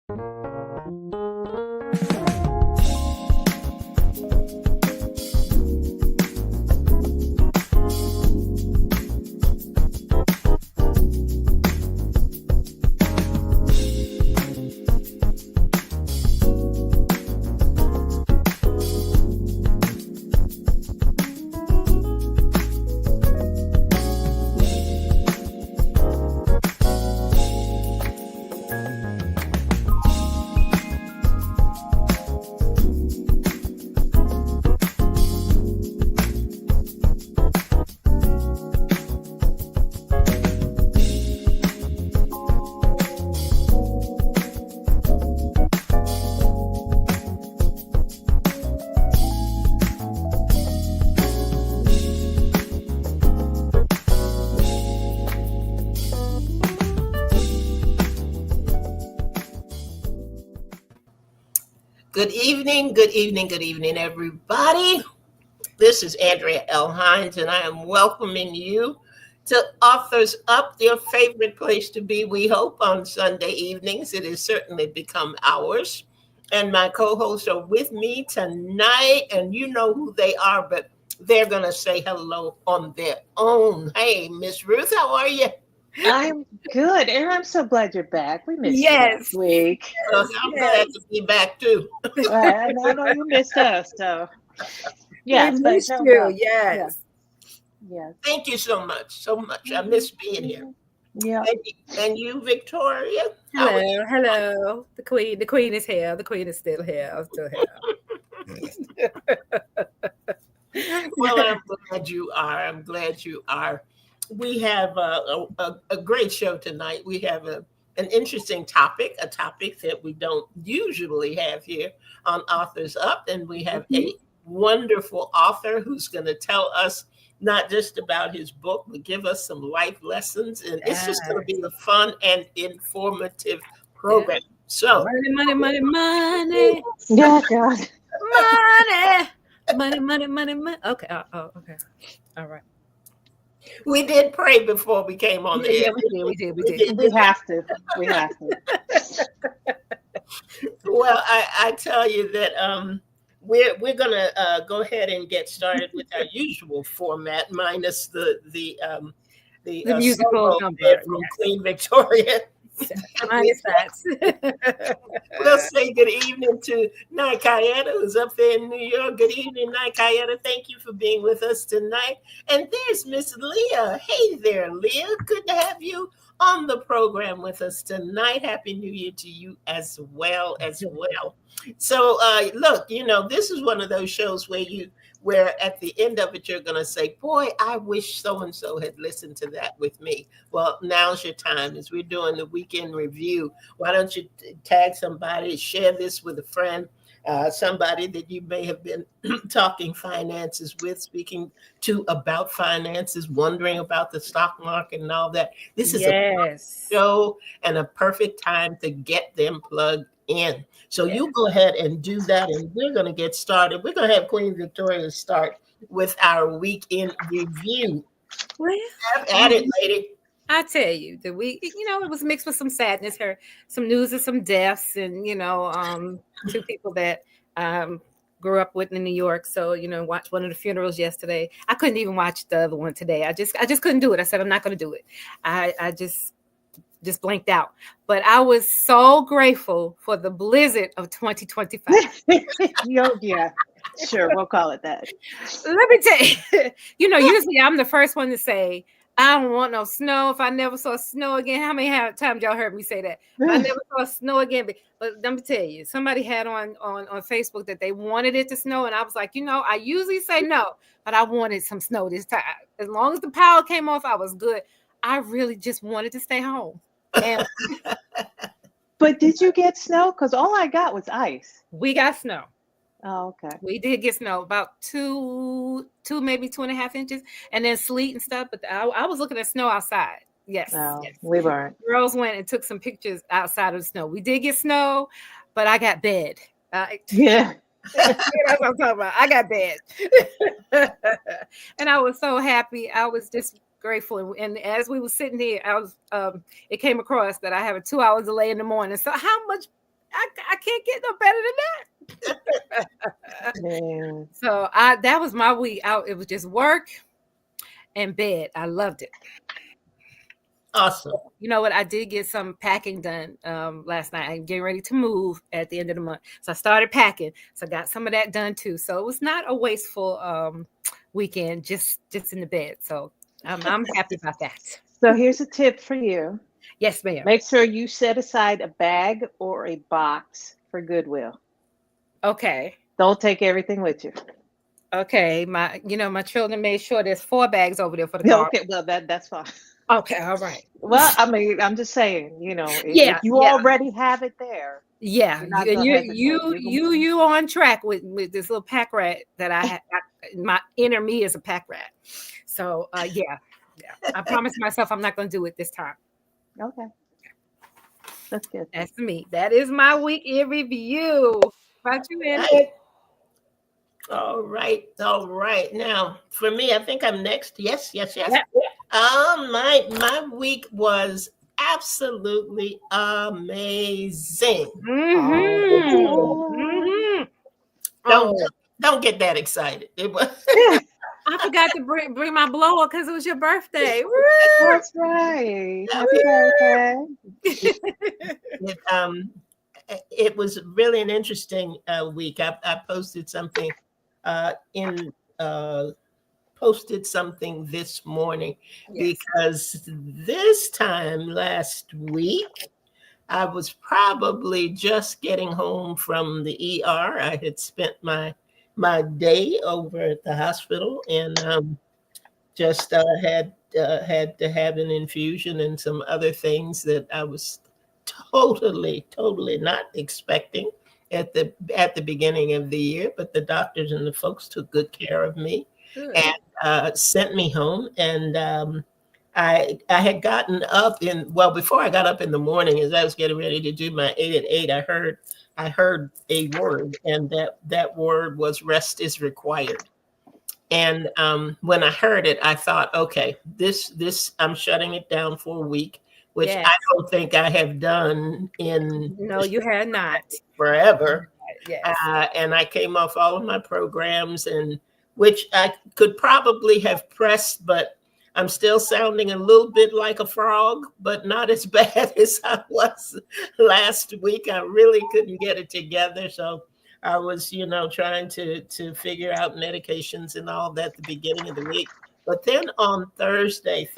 Good evening, good evening, good evening, everybody. This is Andrea L. Hines, and I am welcoming you to Authors Up, your favorite place to be, we hope, on Sunday evenings. It has certainly become ours. And my co-hosts are with me tonight, and you know who they are, but they're going to say hello on their own. Hey, Miss Ruth, how are you? I'm good, and I'm so glad you're back. We missed you last week. I'm glad to be back too. I know you missed us, so yes, we missed you. Yes. Thank you so much, so much. I miss being here. Yeah. And you, Victoria? Hello. The queen is here. The queen is still here. I'm still here. Well, I'm glad you are. I'm glad you are. We have a great show tonight. We have an interesting topic, a topic that we don't usually have here on Authors Up. And we have a wonderful author who's going to tell us not just about his book, but give us some life lessons. And it's just going to be a fun and informative program. So, money. Yeah, God. Money. Okay. Okay. All right. We did pray before we came on the air. We did. We have to. Well, I tell you that we're gonna go ahead and get started with our usual format, minus the musical number from Queen Victoria. Minus that. We'll say good evening to Naikayeta, who's up there in New York. Good evening, Naikayeta. Thank you for being with us tonight. And there's Miss Leah. Hey there, Leah. Good to have you on the program with us tonight. Happy New Year to you as well. So look, this is one of those shows where at the end of it, you're going to say, boy, I wish so-and-so had listened to that with me. Well, now's your time as we're doing the weekend review. Why don't you tag somebody, share this with a friend, somebody that you may have been talking finances with, speaking to about finances, wondering about the stock market and all that. This is a show and a perfect time to get them plugged in. So you go ahead and do that, and we're going to get started. We're going to have Queen Victoria start with our weekend review. Well, have at it, lady. I tell you, the week, it was mixed with some sadness, some news of some deaths, and two people that grew up with in New York. So watched one of the funerals yesterday. I couldn't even watch the other one today. I just couldn't do it. I said I'm not going to do it. I just blanked out. But I was so grateful for the blizzard of 2025. Yeah, sure, we'll call it that. Let me tell you, usually I'm the first one to say, I don't want no snow. If I never saw snow again, how many times y'all heard me say that? If I never saw snow again. But let me tell you, somebody had on Facebook that they wanted it to snow. And I was like, I usually say no, but I wanted some snow this time. As long as the power came off, I was good. I really just wanted to stay home. And but did you get snow? Because all I got was ice. We got snow. Oh, okay. We did get snow, about two, maybe 2.5 inches, and then sleet and stuff. But I was looking at snow outside. Yes, we weren't. Girls went and took some pictures outside of the snow. We did get snow, but I got bed. Yeah. That's what I'm talking about. I got bed. And I was so happy. I was just grateful. And as we were sitting here, it came across that I have a 2-hour delay in the morning. So how much I can't get no better than that. So that was my week out. It was just work and bed. I loved it. Awesome. You know what? I did get some packing done last night. I'm getting ready to move at the end of the month. So I started packing. So I got some of that done too. So it was not a wasteful weekend, just in the bed. So I'm happy about that. So here's a tip for you. Yes, ma'am. Make sure you set aside a bag or a box for Goodwill. Okay. Don't take everything with you. Okay. My children made sure there's 4 bags over there for the car. Okay, well that's fine. Okay, all right. Well, I mean, I'm just saying, if you already have it there. Yeah, you on track with this little pack rat that I have. My inner me is a pack rat. So yeah. I promised myself I'm not going to do it this time. Okay. That's good. That's me. That is my week in review. How about you, Andy? All right. Now, for me, I think I'm next. Yes. Yeah. My week was absolutely amazing. Don't get that excited. It was. I forgot to bring my blower because it was your birthday. That's right. Happy birthday. It was really an interesting week. I posted something posted something this morning because this time last week I was probably just getting home from the ER. I had spent my day over at the hospital and just had to have an infusion and some other things that I was totally not expecting at the beginning of the year. But the doctors and the folks took good care of me. Good. And sent me home. And I had gotten up before I got up in the morning, as I was getting ready to do my 8 at 8, I heard a word, and that word was rest is required. And when I heard it, I thought, okay, this I'm shutting it down for a week, which I don't think I have done in. No, you have not. Forever. Yes. And I came off all of my programs, and which I could probably have pressed, but I'm still sounding a little bit like a frog, but not as bad as I was last week. I really couldn't get it together. So I was, trying to figure out medications and all that at the beginning of the week. But then on Thursday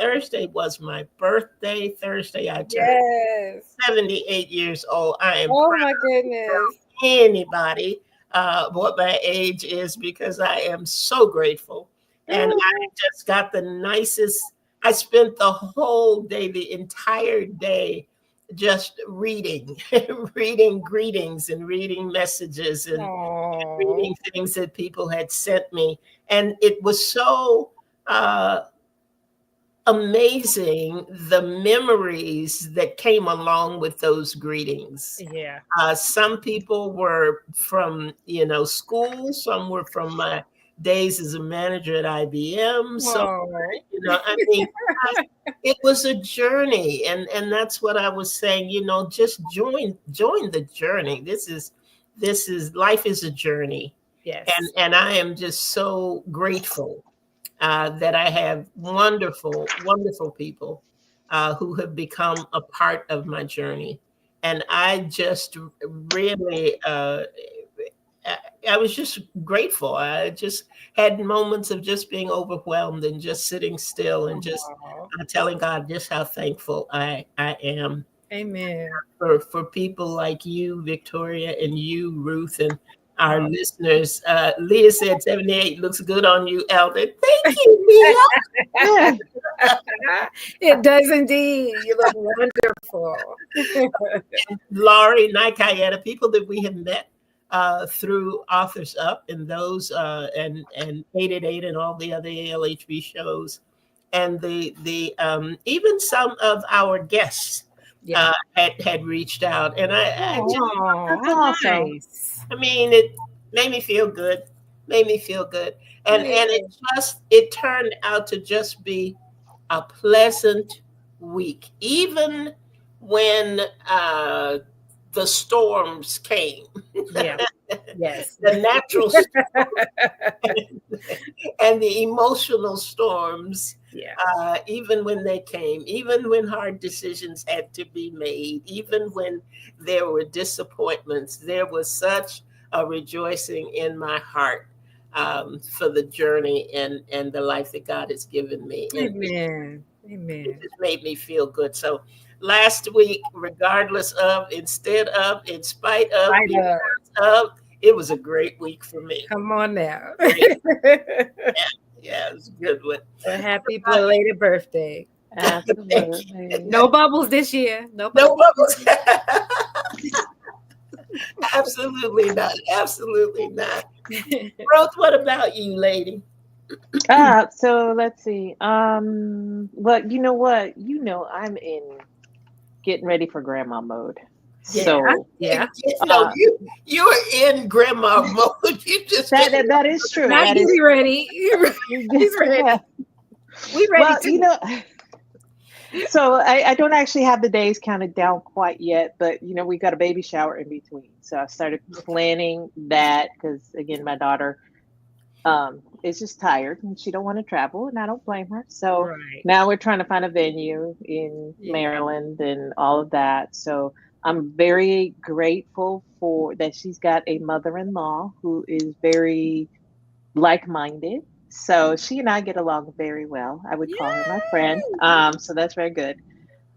was my birthday. Thursday, I turned 78 years old. I am proud my goodness. Anybody what my age is, because I am so grateful. And I just got the nicest. I spent the whole day, the entire day, just reading greetings and reading messages and reading things that people had sent me. And it was so amazing, the memories that came along with those greetings. Yeah. Some people were from, school. Some were from my days as a manager at IBM. So, it was a journey. And that's what I was saying, just join the journey. This is life is a journey. Yes. And I am just so grateful that I have wonderful, wonderful people who have become a part of my journey. And I just really, I was just grateful. I just had moments of just being overwhelmed and just sitting still and just telling God just how thankful I am. Amen. For people like you, Victoria, and you, Ruth, and our listeners. Leah said 78 looks good on you, Elder. Thank you, Leah. It does indeed. You look wonderful. Laurie, Nikayetta, people that we have met through Authors Up and those and 8 at 8 and all the other ALHB shows, and the even some of our guests had reached out, and I just, nice. I mean, it made me feel good. And it turned out to just be a pleasant week, even when the storms came. Yeah. Yes. The natural storms and the emotional storms, Yeah. even when they came, even when hard decisions had to be made, even when there were disappointments, there was such a rejoicing in my heart for the journey and the life that God has given me. And Amen. it Amen. just made me feel good. So last week, regardless of, instead of, in spite of, Right up. because of, it was a great week for me. Come on now. Great. Yeah, it was a good one. A happy belated birthday. Thank you. Absolutely. No bubbles this year. No No bubbles. bubbles. Absolutely not. Absolutely not. Rose, what about you, lady? So let's see. Well, you know what? I'm in getting ready for grandma mode. Yeah. So Yeah. No, uh you're in grandma mode. You just that can't. that is true. Not That you is be ready. He's ready. yeah. We ready Well, too. so I don't actually have the days counted down quite yet, but we got a baby shower in between. So I started planning that because again, my daughter is just tired and she don't want to travel, and I don't blame her. So Right. now we're trying to find a venue in Yeah. Maryland and all of that. So I'm very grateful for that she's got a mother-in-law who is very like-minded. So she and I get along very well. I would call her my friend. Yay! So that's very good.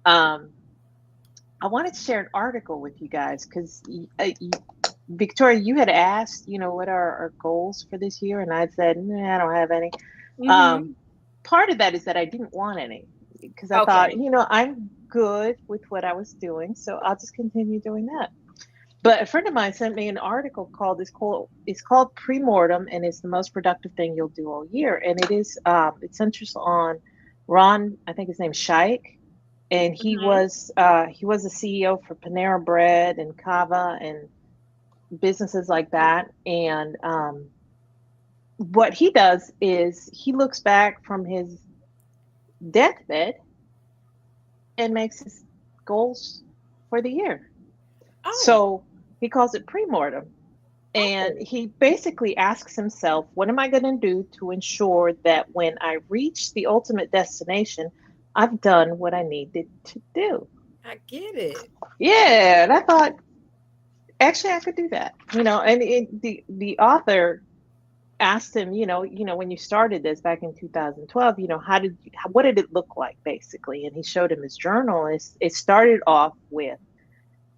Um, I wanted to share an article with you guys because Victoria, you had asked, what are our goals for this year, and I said, nah, I don't have any. Mm-hmm. Part of that is that I didn't want any because I thought, Okay. I'm good with what I was doing, so I'll just continue doing that. But a friend of mine sent me an article called it's called Premortem, and it's the most productive thing you'll do all year. And it centers on Ron, I think his name's Shaikh, and Mm-hmm. he was a CEO for Panera Bread and Kava and businesses like that. And what he does is he looks back from his deathbed and makes his goals for the year. Oh. So he calls it premortem. And Oh. he basically asks himself, what am I going to do to ensure that when I reach the ultimate destination, I've done what I needed to do? I get it. Yeah. And I thought, actually, I could do that. And the author asked him, when you started this back in 2012, what did it look like basically? And he showed him his journal. It started off with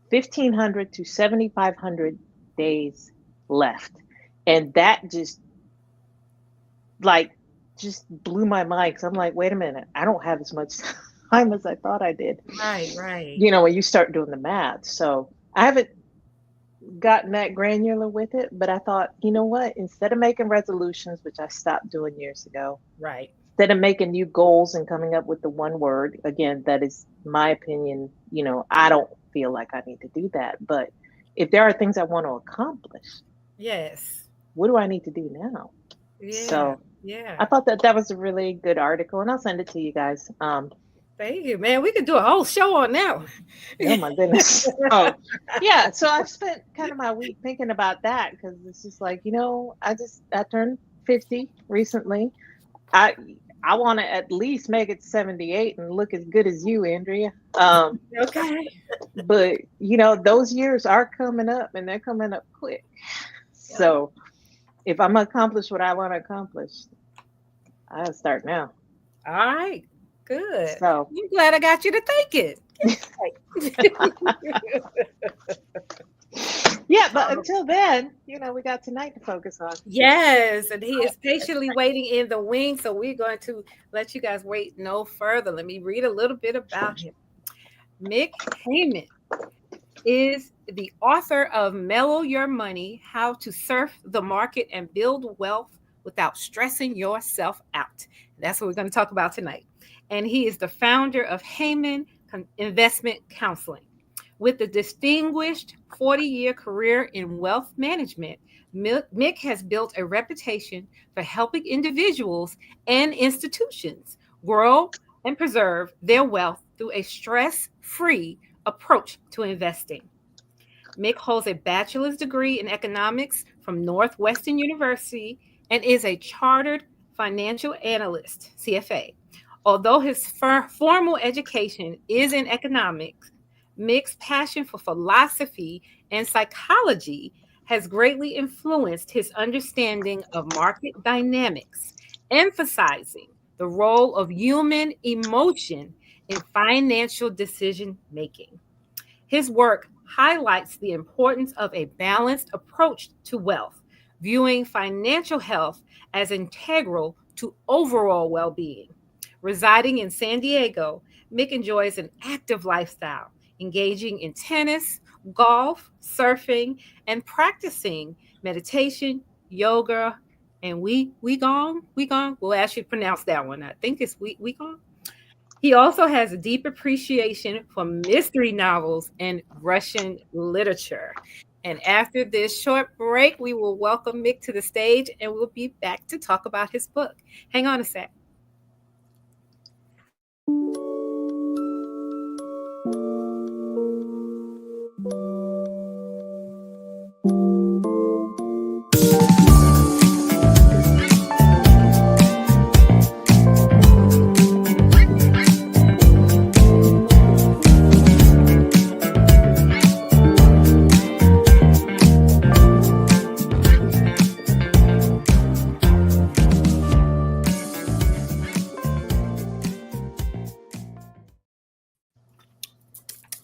1,500 to 7,500 days left. And that like just blew my mind because I'm like, wait a minute, I don't have as much time as I thought I did. Right. Right. When you start doing the math. So I haven't gotten that granular with it, but I thought, you know what? Instead of making resolutions, which I stopped doing years ago, Right. instead of making new goals and coming up with the one word, again, that is my opinion, I don't feel like I need to do that. But if there are things I want to accomplish, Yes. what do I need to do now? Yeah. So Yeah. I thought that was a really good article, and I'll send it to you guys. Thank you, man. We could do a whole show on that one. Oh my goodness. Oh, yeah. So I've spent kind of my week thinking about that because it's just like, I turned 50 recently. I I want to at least make it 78 and look as good as you, Andrea. Okay. But those years are coming up, and they're coming up quick. So if I'm gonna accomplish what I want to accomplish, I gotta start now. All right. Good. So I'm glad I got you to think it. yeah, but until then, we got tonight to focus on. Yes, and he is patiently waiting in the wings. So we're going to let you guys wait no further. Let me read a little bit about him. Mick Heyman is the author of Mellow Your Money: How to Surf the Market and Build Wealth Without Stressing Yourself Out. That's what we're going to talk about tonight. And he is the founder of Heyman Investment Counseling. With a distinguished 40-year career in wealth management, Mick has built a reputation for helping individuals and institutions grow and preserve their wealth through a stress-free approach to investing. Mick holds a bachelor's degree in economics from Northwestern University and is a chartered financial analyst, CFA. Although his formal education is in economics, Mick's passion for philosophy and psychology has greatly influenced his understanding of market dynamics, emphasizing the role of human emotion in financial decision making. His work highlights the importance of a balanced approach to wealth, viewing financial health as integral to overall well being. Residing in San Diego, Mick enjoys an active lifestyle, engaging in tennis, golf, surfing, and practicing meditation, yoga, and we gone. We'll ask you to pronounce that one. I think it's we gone. He also has a deep appreciation for mystery novels and Russian literature. And after this short break, we will welcome Mick to the stage and we'll be back to talk about his book. Hang on a sec.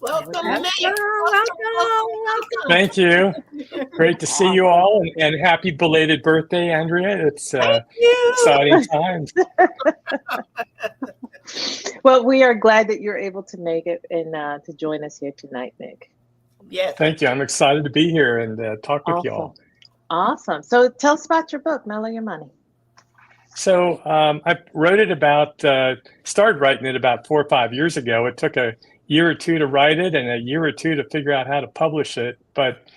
Welcome, Welcome, Mick. welcome. Thank you. Great to see you all, and happy belated birthday, Andrea. It's exciting times. Well, we are glad that you're able to make it and to join us here tonight, Mick. Yes. Thank you. I'm excited to be here and talk with you all. Awesome. So tell us about your book, Mellow Your Money. So I wrote it started writing it about 4 or 5 years ago. It took a year or two to write it and a year or two to figure out how to publish it. But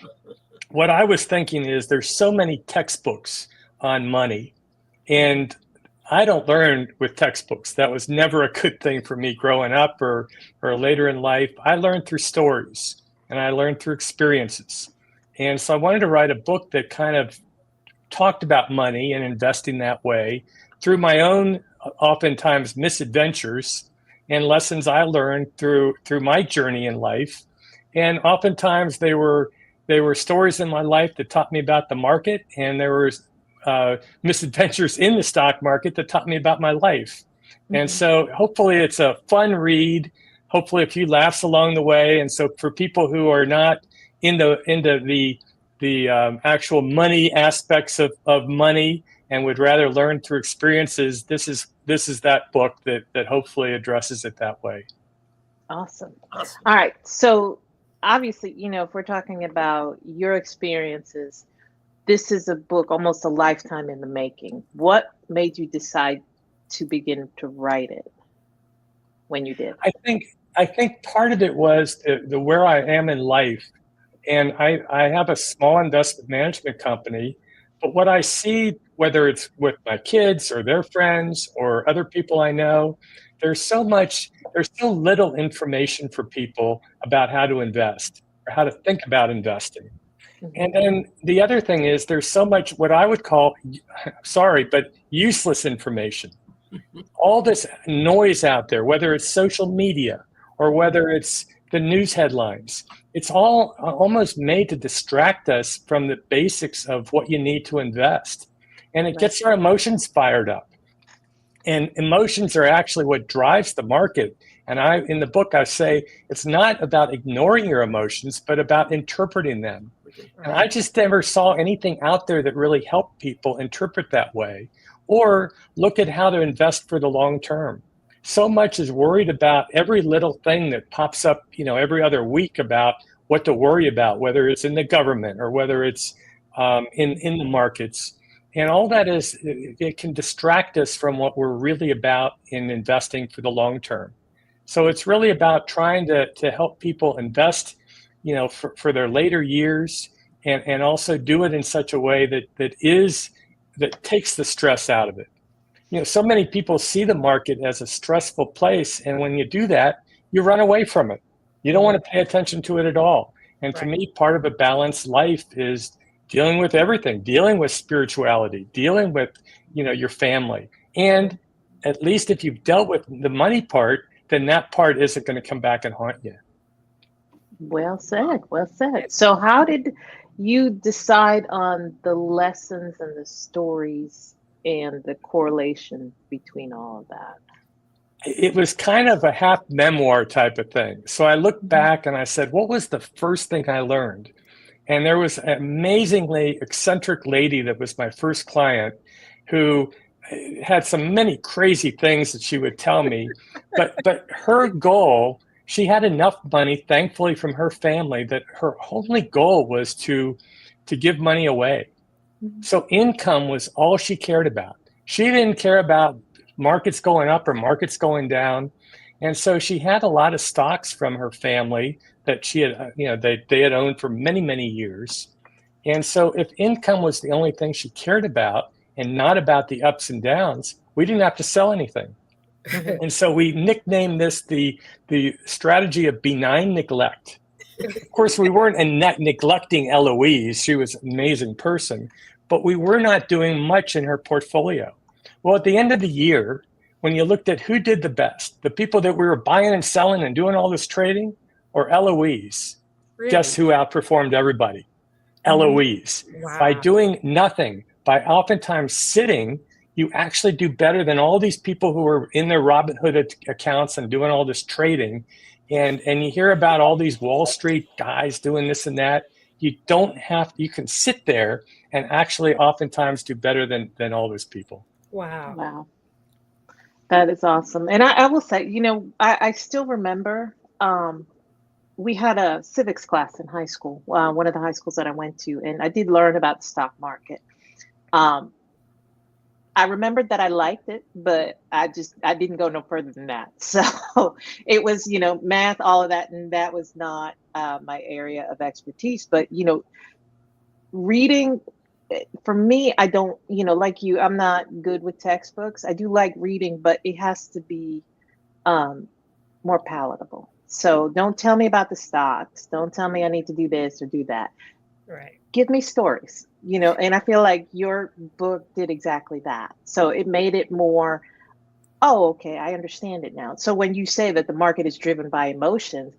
what I was thinking is there's so many textbooks on money, and I don't learn with textbooks. That was never a good thing for me growing up or later in life. I learned through stories and I learned through experiences. And so I wanted to write a book that kind of talked about money and investing that way through my own oftentimes misadventures and lessons I learned through my journey in life. And oftentimes they were stories in my life that taught me about the market, and there were misadventures in the stock market that taught me about my life. Mm-hmm. And so hopefully it's a fun read, hopefully a few laughs along the way. And so for people who are not into the actual money aspects of money and would rather learn through experiences, this is that book that hopefully addresses it that way. Awesome. All right. So obviously, if we're talking about your experiences, this is a book, almost a lifetime in the making. What made you decide to begin to write it when you did? I think part of it was the where I am in life. And I have a small investment management company, but what I see, whether it's with my kids or their friends or other people I know, there's so little information for people about how to invest or how to think about investing. And then the other thing is there's so much what I would call, but useless information. All this noise out there, whether it's social media or whether it's the news headlines, it's all almost made to distract us from the basics of what you need to invest. And it gets our emotions fired up. And emotions are actually what drives the market. And in the book, I say it's not about ignoring your emotions, but about interpreting them. And I just never saw anything out there that really helped people interpret that way or look at how to invest for the long term. So much is worried about every little thing that pops up, every other week about what to worry about, whether it's in the government or whether it's in the markets. And all that it can distract us from what we're really about in investing for the long term. So it's really about trying to help people invest, for their later years and also do it in such a way that takes the stress out of it. So many people see the market as a stressful place. And when you do that, you run away from it. You don't want to pay attention to it at all. And to me, part of a balanced life is dealing with everything, dealing with spirituality, dealing with, your family. And at least if you've dealt with the money part, then that part isn't going to come back and haunt you. Well said. Well said. So how did you decide on the lessons and the stories and the correlation between all of that? It was kind of a half memoir type of thing. So I looked back and I said, what was the first thing I learned? And there was an amazingly eccentric lady that was my first client who had many crazy things that she would tell me. But her goal, she had enough money, thankfully, from her family that her only goal was to give money away. So income was all she cared about. She didn't care about markets going up or markets going down. And so she had a lot of stocks from her family that she had, they had owned for many, many years. And so if income was the only thing she cared about and not about the ups and downs, we didn't have to sell anything. And so we nicknamed this the strategy of benign neglect. Of course, we weren't neglecting Eloise. She was an amazing person, but we were not doing much in her portfolio. Well, at the end of the year, when you looked at who did the best, the people that we were buying and selling and doing all this trading, or Eloise, Really? guess who outperformed everybody? Eloise. Wow. By doing nothing, by oftentimes sitting, you actually do better than all these people who are in their Robinhood accounts and doing all this trading. And you hear about all these Wall Street guys doing this and that. You can sit there and actually oftentimes do better than all those people. Wow. Wow. That is awesome. And I will say, I still remember we had a civics class in high school, one of the high schools that I went to, and I did learn about the stock market. I remembered that I liked it, but I didn't go no further than that. So it was, math, all of that, and that was not my area of expertise. But, reading, for me, I don't, like you, I'm not good with textbooks. I do like reading, but it has to be more palatable. So don't tell me about the stocks. Don't tell me I need to do this or do that. Right. Give me stories, and I feel like your book did exactly that. So it made it more, oh, okay, I understand it now. So when you say that the market is driven by emotions,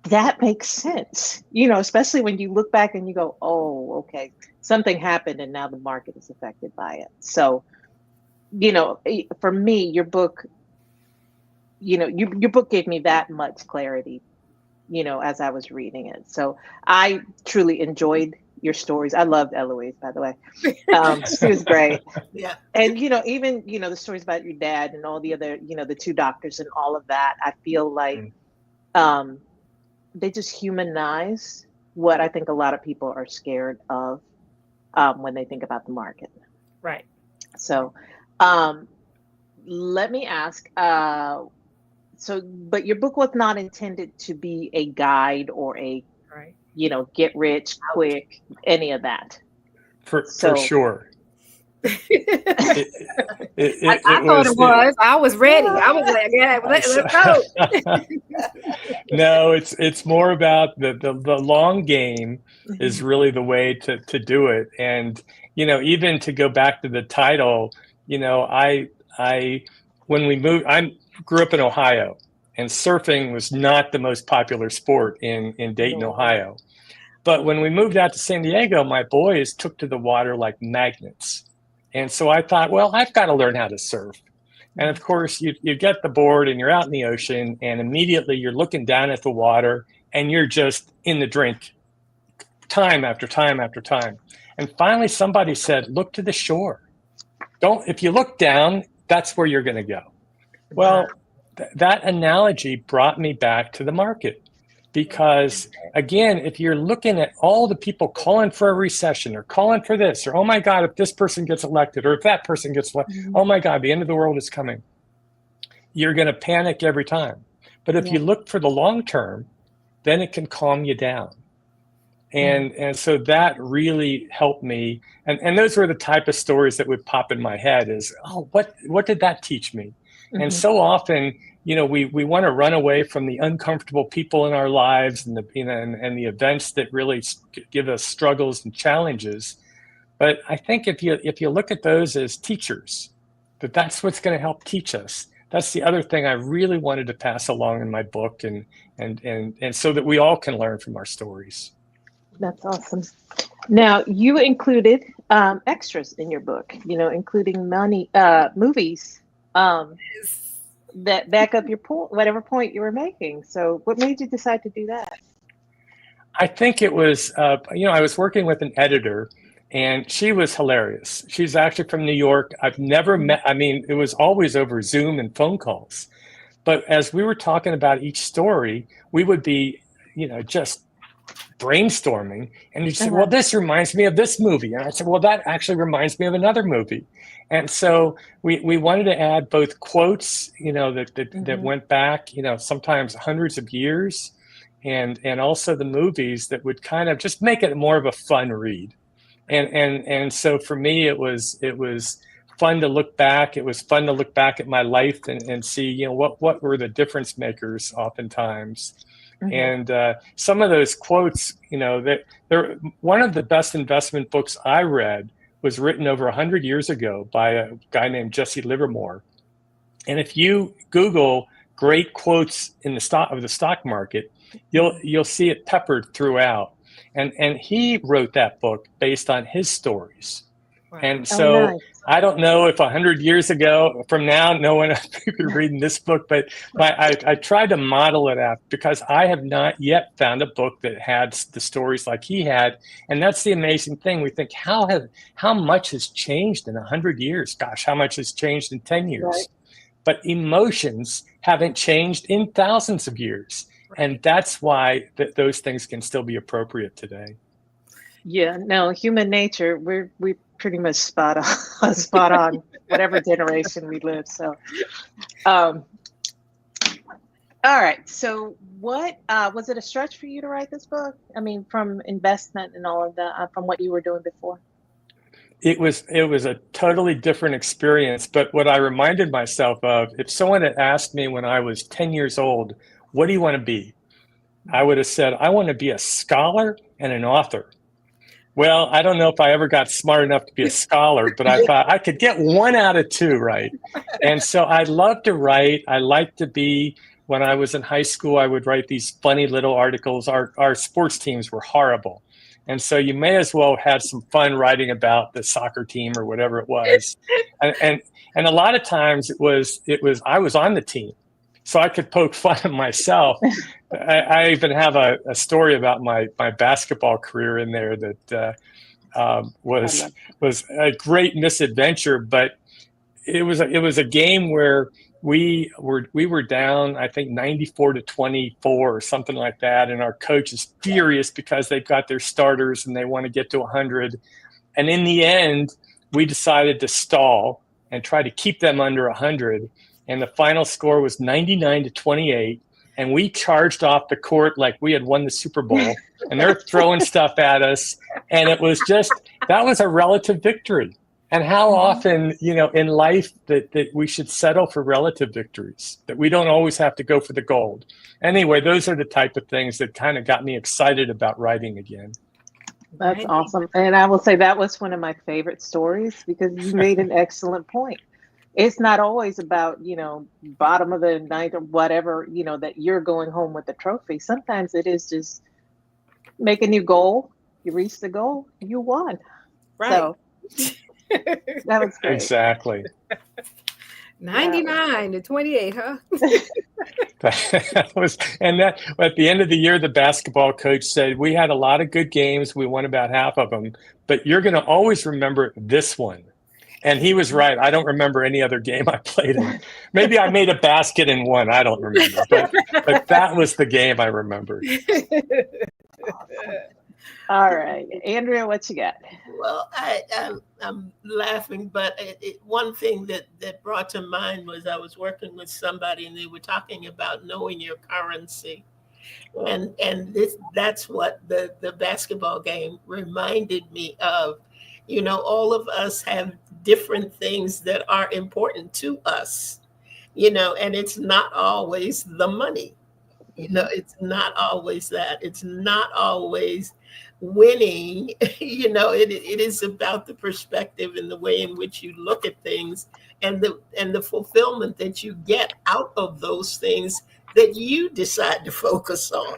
that makes sense, especially when you look back and you go, oh, okay, something happened and now the market is affected by it. So, for me, your book, your book gave me that much clarity, as I was reading it. So I truly enjoyed your stories. I loved Eloise, by the way. She was great. Yeah. And, even, the stories about your dad and all the other, the two doctors and all of that, I feel like they just humanize what I think a lot of people are scared of when they think about the market. Right. So let me ask, but your book was not intended to be a guide or a, get rich quick, any of that. For sure. I thought it was. I was ready. I was like, yeah, let's go. No, it's more about the long game is really the way to do it. And, even to go back to the title, when we moved, I grew up in Ohio, and surfing was not the most popular sport in Dayton, Ohio. But when we moved out to San Diego, my boys took to the water like magnets. And so I thought, well, I've got to learn how to surf. And of course, you get the board and you're out in the ocean, and immediately you're looking down at the water and you're just in the drink time after time after time. And finally, somebody said, look to the shore. If you look down, that's where you're going to go. Well, that analogy brought me back to the market. Because again, if you're looking at all the people calling for a recession or calling for this, or, oh my God, if this person gets elected, or if that person gets elected, oh my God, the end of the world is coming. You're going to panic every time. But if you look for the long term, then it can calm you down. And so that really helped me. And those were the type of stories that would pop in my head is, oh, what did that teach me? And so often, we want to run away from the uncomfortable people in our lives and the events that really give us struggles and challenges. But I think if you look at those as teachers, that's what's going to help teach us. That's the other thing I really wanted to pass along in my book, and so that we all can learn from our stories. That's awesome. Now, you included extras in your book, including movies that back up your point, whatever point you were making. So what made you decide to do that? I think it was, I was working with an editor, and she was hilarious. She's actually from New York. I've never met, it was always over Zoom and phone calls. But as we were talking about each story, we would be, just brainstorming. And you say, well, this reminds me of this movie. And I said, well, that actually reminds me of another movie. And so we wanted to add both quotes, that went back, sometimes hundreds of years, and also the movies that would kind of just make it more of a fun read. And so for me, it was fun to look back. It was fun to look back at my life and see, what were the difference makers oftentimes. And some of those quotes, they're one of the best investment books I read was written over 100 years ago by a guy named Jesse Livermore. And if you Google great quotes in the stock market, you'll see it peppered throughout. And he wrote that book based on his stories. Wow. And so nice. I don't know if 100 years ago from now, no one would be reading this book, but I tried to model it out because I have not yet found a book that had the stories like he had. And that's the amazing thing. We think, how much has changed in 100 years? Gosh, how much has changed in 10 years? Right. But emotions haven't changed in thousands of years. And that's why those things can still be appropriate today. Yeah, no, human nature, we pretty much spot on whatever generation we live. So, all right. So what, was it a stretch for you to write this book? From investment and all of that, from what you were doing before? It was a totally different experience. But what I reminded myself of, if someone had asked me when I was 10 years old, what do you want to be? I would have said, I want to be a scholar and an author. Well, I don't know if I ever got smart enough to be a scholar, but I thought I could get 1 out of 2 right. And so I love to write. I like to be, when I was in high school, I would write these funny little articles. Our sports teams were horrible. And so you may as well have some fun writing about the soccer team or whatever it was. And a lot of times it was I was on the team, so I could poke fun at myself. I even have a story about my basketball career in there that was a great misadventure, but it was a game where we were down, I think 94-24 or something like that, and our coach is furious because they've got their starters and they want to get to 100. And in the end, we decided to stall and try to keep them under 100. And the final score was 99-28. And we charged off the court like we had won the Super Bowl. And they're throwing stuff at us. And it was that was a relative victory. And how often, in life that we should settle for relative victories, that we don't always have to go for the gold. Anyway, those are the type of things that kind of got me excited about writing again. That's awesome. And I will say that was one of my favorite stories because you made an excellent point. It's not always about, bottom of the ninth or whatever, that you're going home with the trophy. Sometimes it is just make a new goal. You reach the goal, you won. Right. So that was great. Exactly. 99-28, huh? And that at the end of the year, the basketball coach said, we had a lot of good games. We won about half of them, but you're going to always remember this one. And he was right. I don't remember any other game I played in. Maybe I made a basket in one. I don't remember. But that was the game I remember. All right. Andrea, what you got? Well, I'm laughing, but one thing that brought to mind was I was working with somebody and they were talking about knowing your currency. And that's what the basketball game reminded me of. All of us have different things that are important to us. and it's not always the money. It's not always that. It's not always winning. It is about the perspective and the way in which you look at things, and the fulfillment that you get out of those things that you decide to focus on.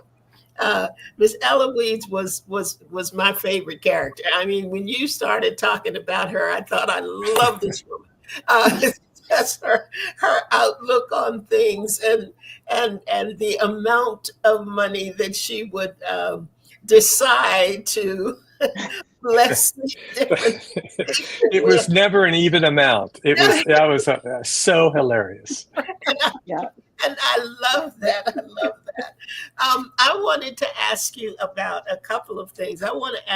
Miss Eloise was my favorite character. I mean, when you started talking about her, I thought, I love this woman. Just her outlook on things, and the amount of money that she would decide to bless the different. It was never an even amount. That was so hilarious. Yeah. And I love that. I love that. I wanted to ask you about a couple of things. I want to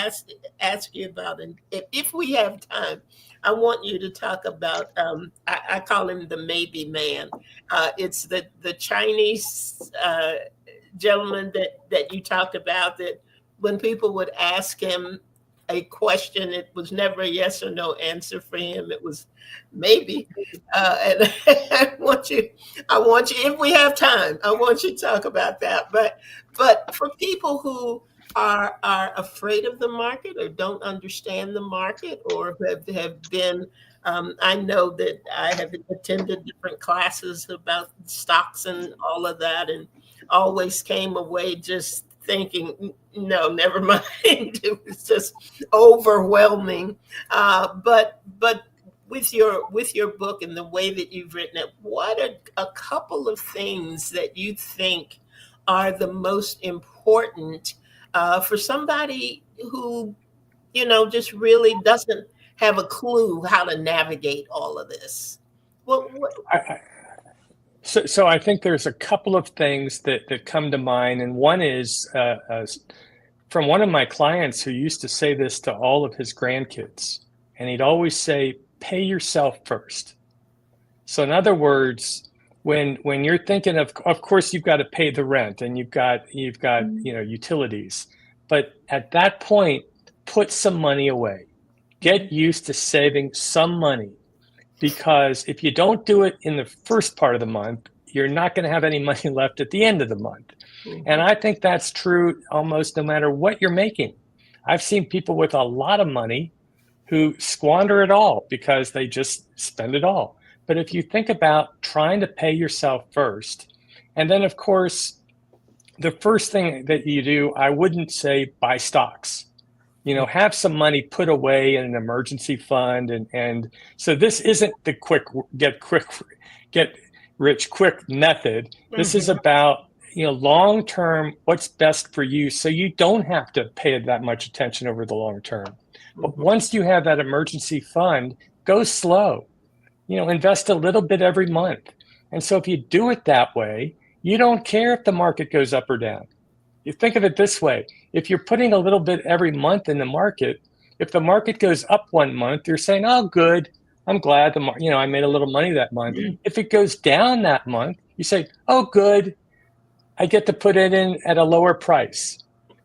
ask you about, and if we have time, I want you to talk about. I call him the maybe man. It's the Chinese gentleman that you talked about. That when people would ask him a question, it was never a yes or no answer for him. It was maybe. And I want you, if we have time, I want you to talk about that. But for people who are afraid of the market or don't understand the market or have been, I know that I have attended different classes about stocks and all of that, and always came away just thinking, no, never mind. It was just overwhelming. But with your book and the way that you've written it, what are a couple of things that you think are the most important for somebody who, just really doesn't have a clue how to navigate all of this? So I think there's a couple of things that come to mind. And one is from one of my clients who used to say this to all of his grandkids. And he'd always say, pay yourself first. So in other words, when you're thinking of course, you've got to pay the rent and you've got utilities. But at that point, put some money away. Get used to saving some money. Because if you don't do it in the first part of the month, you're not going to have any money left at the end of the month. Mm-hmm. And I think that's true almost no matter what you're making. I've seen people with a lot of money who squander it all because they just spend it all. But if you think about trying to pay yourself first, and then of course, the first thing that you do, I wouldn't say buy stocks. Have some money put away in an emergency fund. And so this isn't the get rich quick method. Mm-hmm. This is about, long-term, what's best for you. So you don't have to pay that much attention over the long term. Mm-hmm. But once you have that emergency fund, go slow, invest a little bit every month. And so if you do it that way, you don't care if the market goes up or down. You think of it this way. If you're putting a little bit every month in the market, if the market goes up one month, you're saying, oh, good. I'm glad I made a little money that month. Mm-hmm. If it goes down that month, you say, oh, good. I get to put it in at a lower price.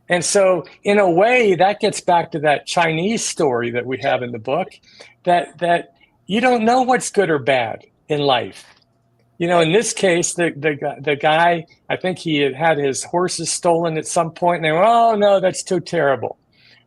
And so in a way, that gets back to that Chinese story that we have in the book, that you don't know what's good or bad in life. In this case, the guy, I think he had his horses stolen at some point, and they went, oh, no, that's too terrible.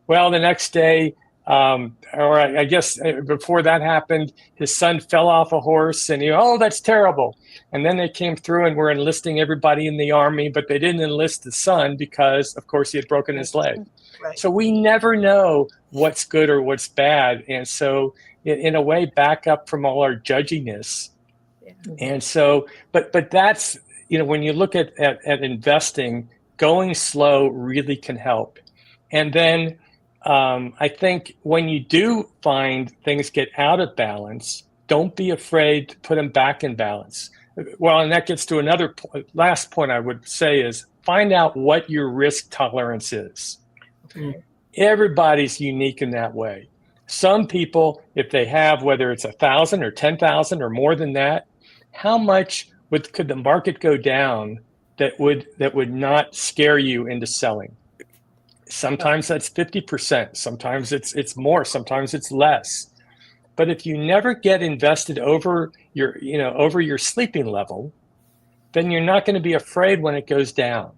Well, the next day, or I guess before that happened, his son fell off a horse, and oh, that's terrible. And then they came through and were enlisting everybody in the army, but they didn't enlist the son because, of course, he had broken his leg. Right. So we never know what's good or what's bad. And so in a way, back up from all our judginess. And so, but that's, when you look at investing, going slow really can help. And then I think when you do find things get out of balance, don't be afraid to put them back in balance. Well, and that gets to another last point I would say is find out what your risk tolerance is. Mm-hmm. Everybody's unique in that way. Some people, if they have, whether it's 1,000 or 10,000 or more than that, how much could the market go down that would not scare you into selling? Sometimes that's 50%. Sometimes it's more. Sometimes it's less. But if you never get invested over your sleeping level, then you're not going to be afraid when it goes down.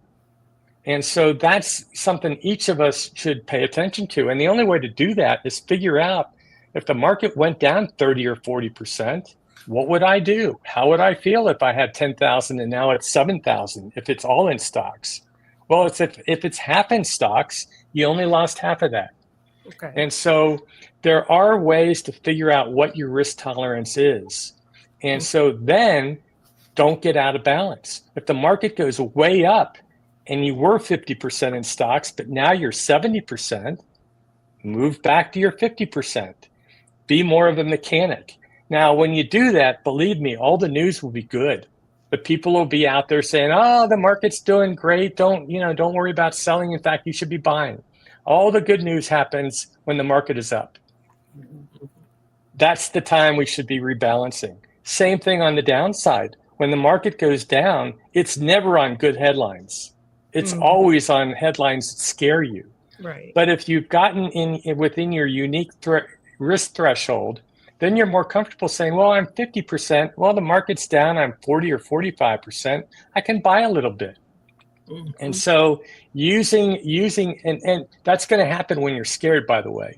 And so that's something each of us should pay attention to. And the only way to do that is figure out, if the market went down 30 or 40%, what would I do? How would I feel if I had 10,000 and now it's 7,000, if it's all in stocks? Well, if it's half in stocks, you only lost half of that. Okay. And so there are ways to figure out what your risk tolerance is. And so then don't get out of balance. If the market goes way up and you were 50% in stocks, but now you're 70%, move back to your 50%. Be more of a mechanic. Now, when you do that, believe me, all the news will be good. The people will be out there saying, oh, the market's doing great. Don't worry about selling. In fact, you should be buying. All the good news happens when the market is up. That's the time we should be rebalancing. Same thing on the downside. When the market goes down, it's never on good headlines. It's always on headlines that scare you. Right. But if you've gotten within your unique risk threshold, then you're more comfortable saying, well, I'm 50%. Well, the market's down. I'm 40 or 45%. I can buy a little bit. And so using and that's going to happen when you're scared, by the way.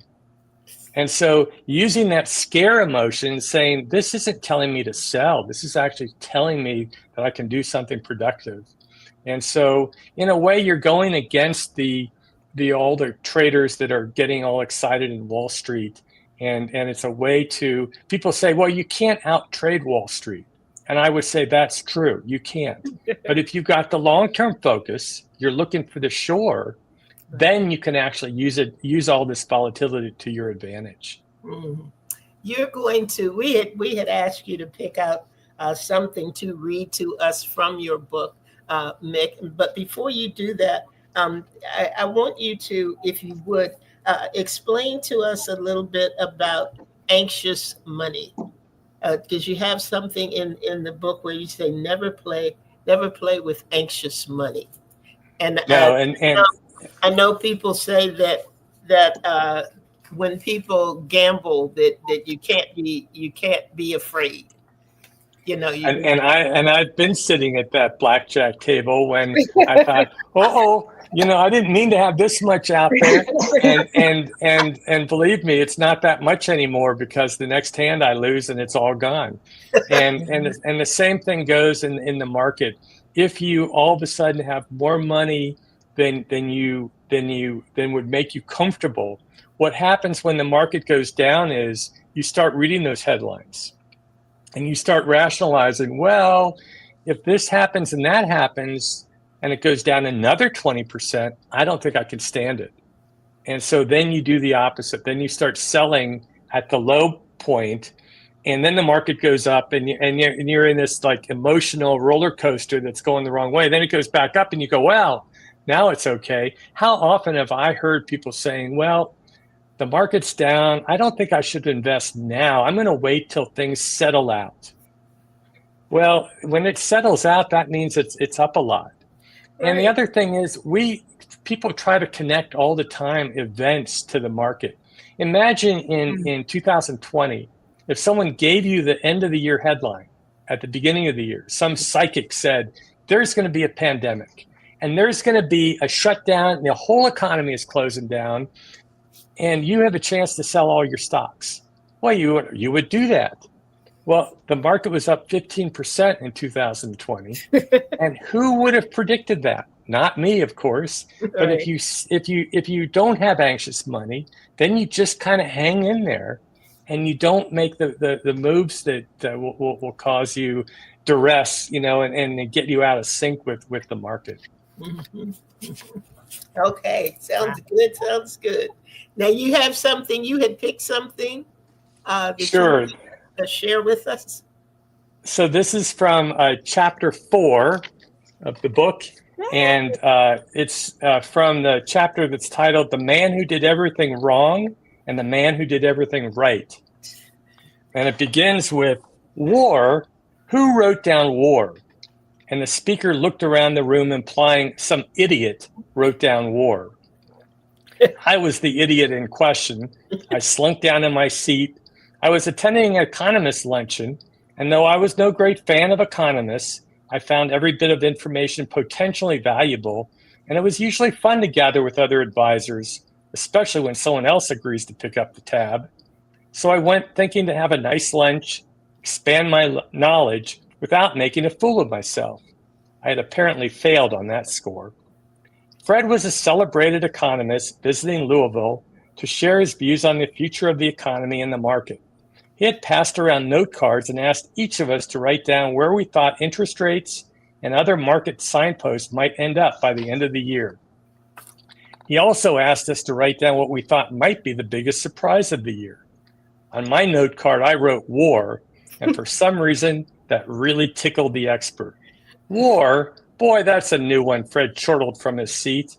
And so using that scare emotion, saying, this isn't telling me to sell. This is actually telling me that I can do something productive. And so in a way, you're going against all the traders that are getting all excited in Wall Street. And it's a way to, people say, well, you can't out trade Wall Street. And I would say that's true. You can't. But if you've got the long-term focus, you're looking for the shore, then you can actually use all this volatility to your advantage. You're going to, we had asked you to pick out something to read to us from your book, Mick. But before you do that, I want you to, if you would, explain to us a little bit about anxious money. Because you have something in the book where you say never play with anxious money, and I know people say that when people gamble that you can't be afraid, and I've been sitting at that blackjack table when I thought, I didn't mean to have this much out there, and believe me, it's not that much anymore, because the next hand I lose and it's all gone, and the same thing goes in the market. If you all of a sudden have more money than would make you comfortable, what happens when the market goes down is you start reading those headlines. And you start rationalizing, well, if this happens and that happens, and it goes down another 20%, I don't think I can stand it. And so then you do the opposite. Then you start selling at the low point, and then the market goes up, and you're in this like emotional roller coaster that's going the wrong way. Then it goes back up, and you go, well, now it's okay. How often have I heard people saying, well, the market's down. I don't think I should invest now. I'm going to wait till things settle out. Well, when it settles out, that means it's up a lot. Right. And the other thing is, people try to connect all the time events to the market. Imagine in 2020, if someone gave you the end of the year headline at the beginning of the year, some psychic said, there's going to be a pandemic and there's going to be a shutdown and the whole economy is closing down, and you have a chance to sell all your stocks. Well, you would do that. Well, the market was up 15% in 2020, and who would have predicted that? Not me, of course. Right. But if you don't have anxious money, then you just kind of hang in there, and you don't make the moves that will cause you duress, and get you out of sync with the market. Okay, sounds good. Sounds good. Now you have something. You had picked something. Sure. To share with us. So this is from chapter 4 of the book, and it's from the chapter that's titled "The Man Who Did Everything Wrong and the Man Who Did Everything Right." And it begins with war. Who wrote down war? And the speaker looked around the room, implying some idiot wrote down war. I was the idiot in question. I slunk down in my seat. I was attending an economist luncheon, and though I was no great fan of economists, I found every bit of information potentially valuable, and it was usually fun to gather with other advisors, especially when someone else agrees to pick up the tab. So I went thinking to have a nice lunch, expand my knowledge without making a fool of myself. I had apparently failed on that score. Fred was a celebrated economist visiting Louisville to share his views on the future of the economy and the market. He had passed around note cards and asked each of us to write down where we thought interest rates and other market signposts might end up by the end of the year. He also asked us to write down what we thought might be the biggest surprise of the year. On my note card, I wrote war, and for some reason, that really tickled the expert. War? Boy, that's a new one, Fred chortled from his seat.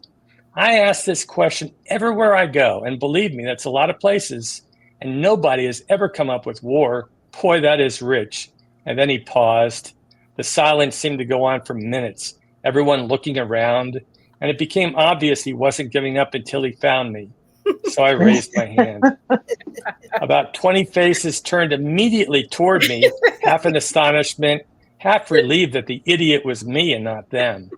I ask this question everywhere I go, and believe me, that's a lot of places, and nobody has ever come up with war. Boy, that is rich. And then he paused. The silence seemed to go on for minutes, everyone looking around, and it became obvious he wasn't giving up until he found me. So I raised my hand. About 20 faces turned immediately toward me, half in astonishment, half relieved that the idiot was me and not them.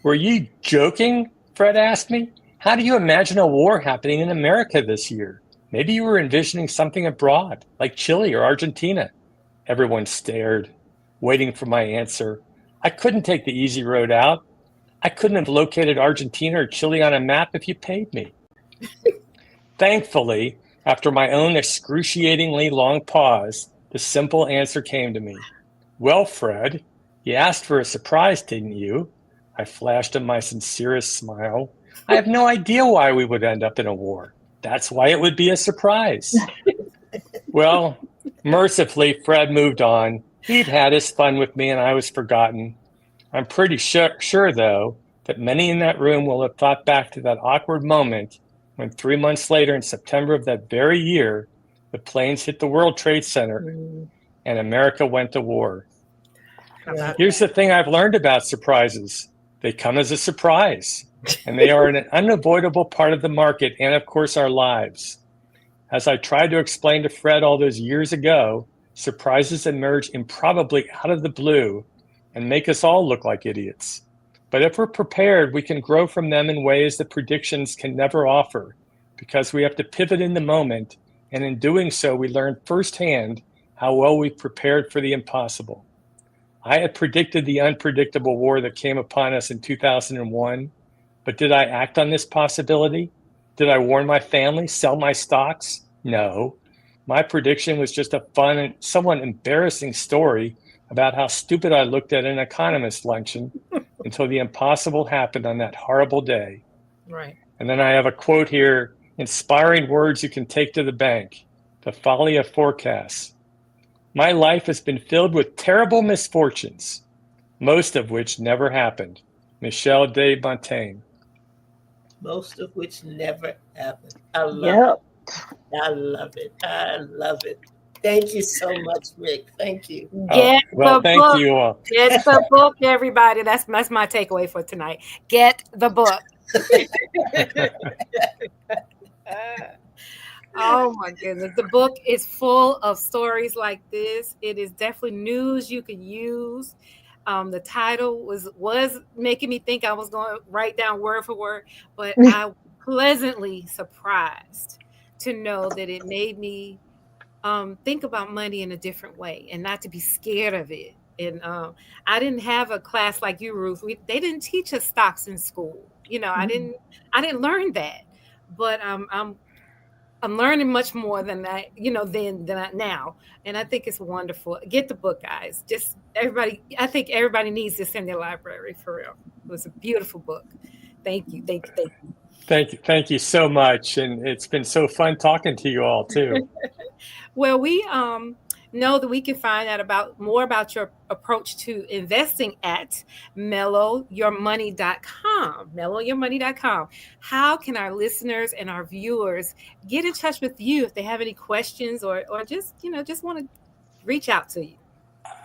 Were you joking? Fred asked me. How do you imagine a war happening in America this year? Maybe you were envisioning something abroad, like Chile or Argentina. Everyone stared, waiting for my answer. I couldn't take the easy road out. I couldn't have located Argentina or Chile on a map if you paid me. Thankfully, after my own excruciatingly long pause, the simple answer came to me. Well, Fred, you asked for a surprise, didn't you? I flashed him my sincerest smile. I have no idea why we would end up in a war. That's why it would be a surprise. Well, mercifully, Fred moved on. He'd had his fun with me and I was forgotten. I'm pretty sure, though, that many in that room will have thought back to that awkward moment when 3 months later in September of that very year, the planes hit the World Trade Center and America went to war. Here's the thing I've learned about surprises. They come as a surprise, and they are an unavoidable part of the market and, of course, our lives. As I tried to explain to Fred all those years ago, surprises emerge improbably out of the blue and make us all look like idiots. But if we're prepared, we can grow from them in ways that predictions can never offer, because we have to pivot in the moment, and in doing so, we learn firsthand how well we've prepared for the impossible. I had predicted the unpredictable war that came upon us in 2001, but did I act on this possibility? Did I warn my family, sell my stocks? No. My prediction was just a fun and somewhat embarrassing story about how stupid I looked at an economist luncheon until the impossible happened on that horrible day. Right. And then I have a quote here, inspiring words you can take to the bank. The folly of forecasts. My life has been filled with terrible misfortunes, most of which never happened. Michel de Montaigne. Most of which never happened. I love it. I love it. I love it. Thank you so much, Rick. Thank you. Get well, the thank book. you all. Get the book, everybody. That's my takeaway for tonight. Get the book. Oh my goodness. The book is full of stories like this. It is definitely news you can use. The title was making me think I was going to write down word for word, but I was pleasantly surprised to know that it made me think about money in a different way and not to be scared of it. And I didn't have a class like you, Ruth. They didn't teach us stocks in school. You know, I didn't learn that, but I'm learning much more than I, than now. And I think it's wonderful. Get the book, guys. Just everybody. I think everybody needs this in their library for real. It was a beautiful book. Thank you. Thank you so much. And it's been so fun talking to you all too. Well, we know that we can find out more about your approach to investing at mellowyourmoney.com. Mellowyourmoney.com. How can our listeners and our viewers get in touch with you if they have any questions or just want to reach out to you?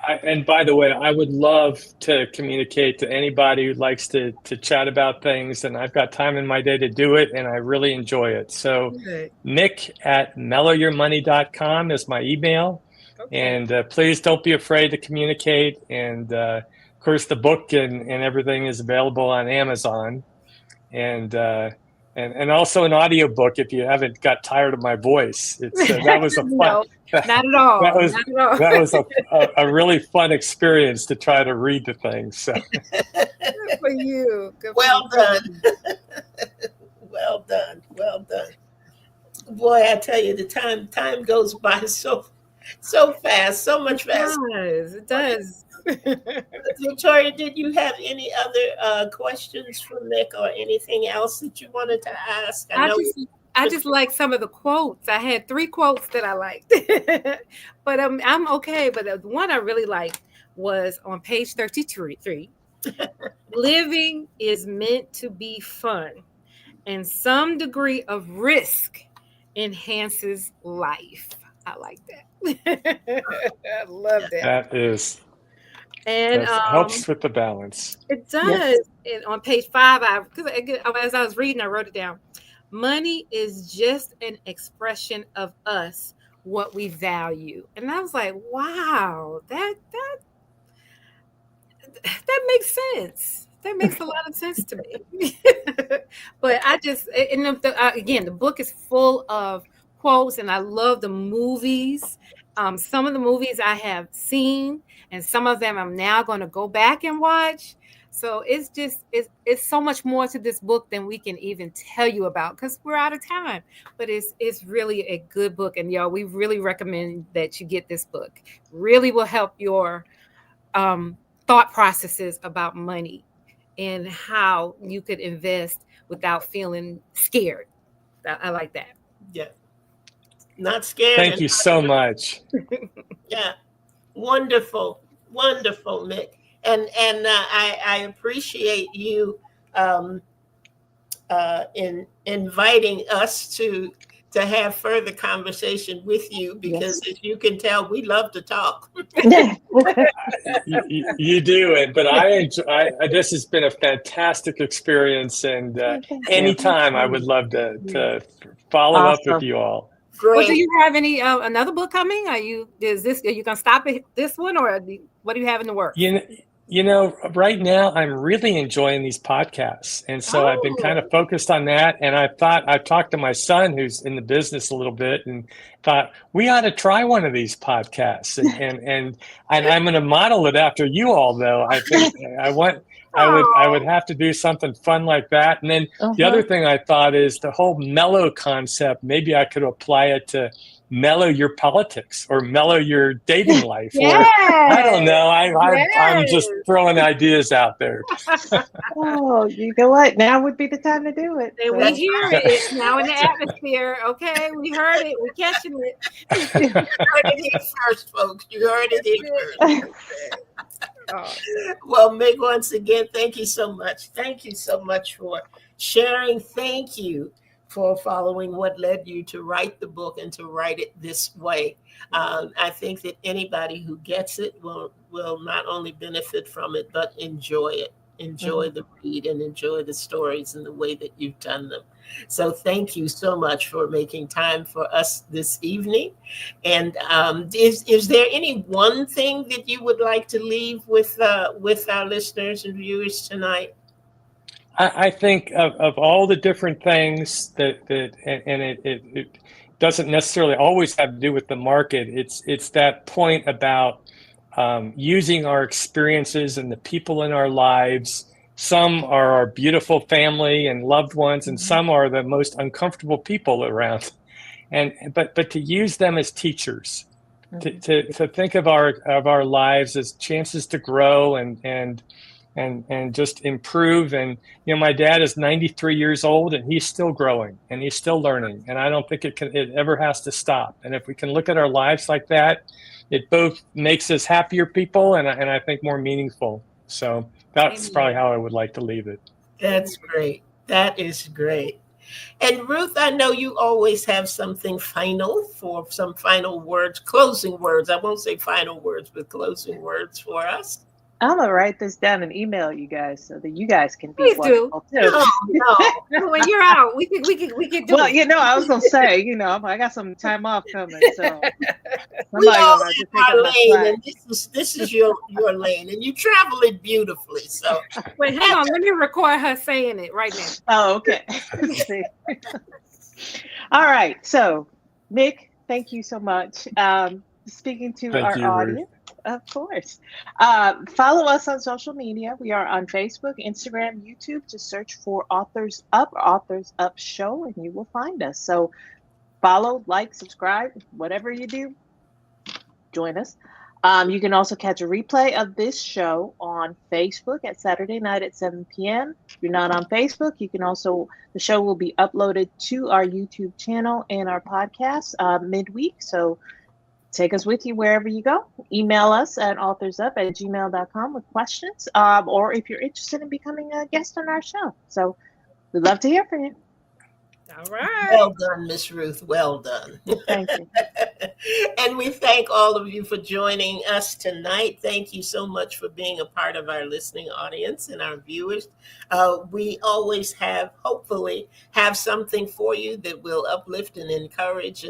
And by the way, I would love to communicate to anybody who likes to chat about things, and I've got time in my day to do it, and I really enjoy it. So Good. Mick@mellowyourmoney.com is my email. Okay. And please don't be afraid to communicate. And of course, the book and everything is available on Amazon. And also an audiobook if you haven't got tired of my voice. It's that was a fun, No, not at all. that was Not at all. that was a really fun experience to try to read the things. So Good for you. Good for Well you. done. Well done. Well done. Boy, I tell you, the time goes by so fast, so much faster. It does. Victoria, did you have any other questions for Mick or anything else that you wanted to ask? I just like some of the quotes. I had 3 quotes that I liked, but I'm okay. But the one I really liked was on page 33. Living is meant to be fun, and some degree of risk enhances life. I like that. I love that. that is And helps with the balance. it does. And on page 5, as I was reading, I wrote it down. Money is just an expression of us, what we value. And I was like, wow, that makes sense. That makes a lot of sense to me. But I just, and again, the book is full of quotes, and I love the movies. Some of the movies I have seen, and some of them I'm now going to go back and watch. So it's so much more to this book than we can even tell you about because we're out of time. But it's really a good book, and y'all, we really recommend that you get this book. Really will help your thought processes about money and how you could invest without feeling scared. I like that. Yeah. Not scared. Thank you so much. Yeah. Wonderful. Wonderful, Mick. And I appreciate you in inviting us to have further conversation with you because as you can tell, we love to talk. you do, but I enjoy. This has been a fantastic experience, and anytime I would love to follow up with you all. Great. Well, do you have any another book coming? Are you gonna stop at this one, or what do you have in the works? You know, right now I'm really enjoying these podcasts, and so I've been kind of focused on that. And I talked to my son, who's in the business a little bit, and thought we ought to try one of these podcasts. And I'm going to model it after you all, though. I think I would have to do something fun like that. And then the other thing I thought is the whole mellow concept. Maybe I could apply it to mellow your politics or mellow your dating life. Or I don't know. I'm just throwing ideas out there. Oh, you know what? Now would be the time to do it. And we hear it. It's now in the atmosphere. Okay, we heard it. We're catching it. You heard it here first, folks. You heard it here first. Well, Mick, once again, thank you so much. Thank you so much for sharing. Thank you for following what led you to write the book and to write it this way. I think that anybody who gets it will not only benefit from it, but enjoy it, enjoy the read and enjoy the stories and the way that you've done them. So thank you so much for making time for us this evening. And is there any one thing that you would like to leave with our listeners and viewers tonight? I think of all the different things that it doesn't necessarily always have to do with the market. It's that point about using our experiences and the people in our lives. Some are our beautiful family and loved ones, and some are the most uncomfortable people around. But to use them as teachers, to think of our lives as chances to grow and just improve. And my dad is 93 years old and he's still growing and he's still learning, and I don't think it ever has to stop. And if we can look at our lives like that, it both makes us happier people and I think more meaningful. So that's probably how I would like to leave it. That's great. That is great. And Ruth, I know you always have something final for some final words, closing words. I won't say final words, but closing words for us. I'm gonna write this down and email you guys so that you guys can be Please do. wonderful too. No. When you're out, we could do Well, it. I was gonna say, I got some time off coming, so We somebody all gonna have to in take our up my lane, slack. and this is your lane, and you travel it beautifully. So Wait, hang on. Let me record her saying it right now. Oh, okay. See. All right. So, Mick, thank you so much. Speaking to Thank our you, Ruth. audience, of course. Follow us on social media. We are on Facebook, Instagram, YouTube. Just search for Authors Up, Authors Up Show, and you will find us. So, follow, like, subscribe, whatever you do, join us. You can also catch a replay of this show on Facebook at Saturday night at 7 p.m. If you're not on Facebook, the show will be uploaded to our YouTube channel and our podcast midweek. So take us with you wherever you go. Email us at authorsup@gmail.com with questions, or if you're interested in becoming a guest on our show. So we'd love to hear from you. All right. well done, Miss Ruth. Well done. Thank you. And we thank all of you for joining us tonight. Thank you so much for being a part of our listening audience and our viewers. We always hopefully have something for you that will uplift and encourage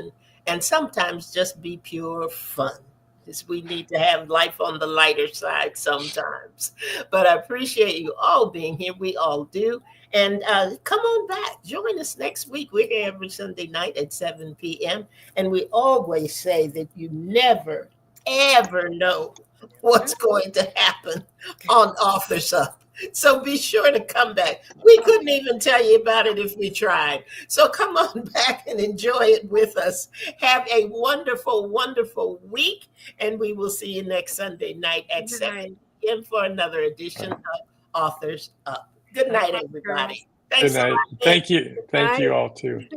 and sometimes just be pure fun. Because we need to have life on the lighter side sometimes. But I appreciate you all being here. We all do. And come on back. Join us next week. We're here every Sunday night at 7 p.m. And we always say that you never, ever know what's going to happen on Authors Up. So be sure to come back. We couldn't even tell you about it if we tried. So come on back and enjoy it with us. Have a wonderful, wonderful week. And we will see you next Sunday night at 7 p.m. for another edition of Authors Up. Good night, everybody. Thanks Good night. a lot. Thank you. Thank Bye. you all too.